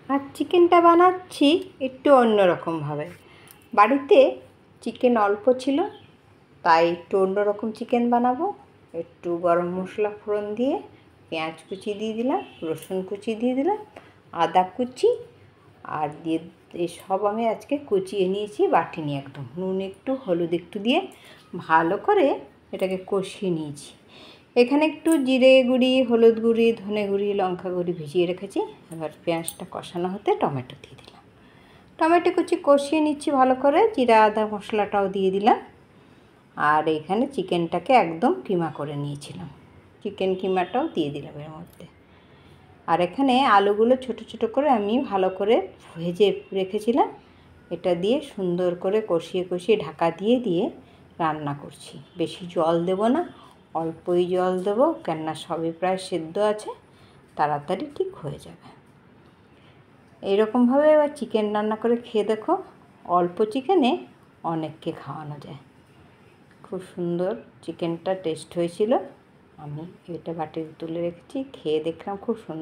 আর চিকেনটা বানাচ্ছি একটু অন্যরকমভাবে। বাড়িতে চিকেন অল্প ছিল, তাই একটু অন্যরকম চিকেন বানাবো। একটু গরম মশলা ফোড়ন দিয়ে পেঁয়াজ কুচি দিয়ে দিলাম, রসুন কুচি দিয়ে দিলাম, আদা কুচি আর দিয়ে সব আমি আজকে কুচিয়ে নিয়েছি, বাটিনি একদম। নুন একটু, হলুদ একটু দিয়ে ভালো করে এটাকে কষিয়ে নিয়েছি। এখানে একটু জিরে গুঁড়ি, হলুদ গুঁড়ি, ধনে গুঁড়ি, লঙ্কা গুঁড়ি ভিজিয়ে রেখেছি। এবার পেঁয়াজটা কষানো হতে টমেটো দিয়ে দিলাম। টমেটো কুচি কষিয়ে নিচ্ছি ভালো করে, জিরা আদা মশলাটাও দিয়ে দিলাম। আর এখানে চিকেনটাকে একদম কিমা করে নিয়েছিলাম, চিকেন কিমাটাও দিয়ে দিলাম এর মধ্যে। আর এখানে আলুগুলো ছোট ছোট করে আমি ভালো করে ভেজে রেখেছিলাম। এটা দিয়ে সুন্দর করে কষিয়ে কষিয়ে ঢাকা দিয়ে দিয়ে রান্না করছি। বেশি জল দেব না, অল্পই জল দেবো, কেননা সবই প্রায় সেদ্ধ আছে, তাড়াতাড়ি ঠিক হয়ে যাবে। এইরকমভাবে এবার চিকেন রান্না করে খেয়ে দেখো, অল্প চিকেনে অনেককে খাওয়ানো যায়। খুব সুন্দর চিকেনটা টেস্ট হয়েছিল। আমি এটা বাটিতে তুলে রেখেছি, খেয়ে দেখলাম খুব সুন্দর।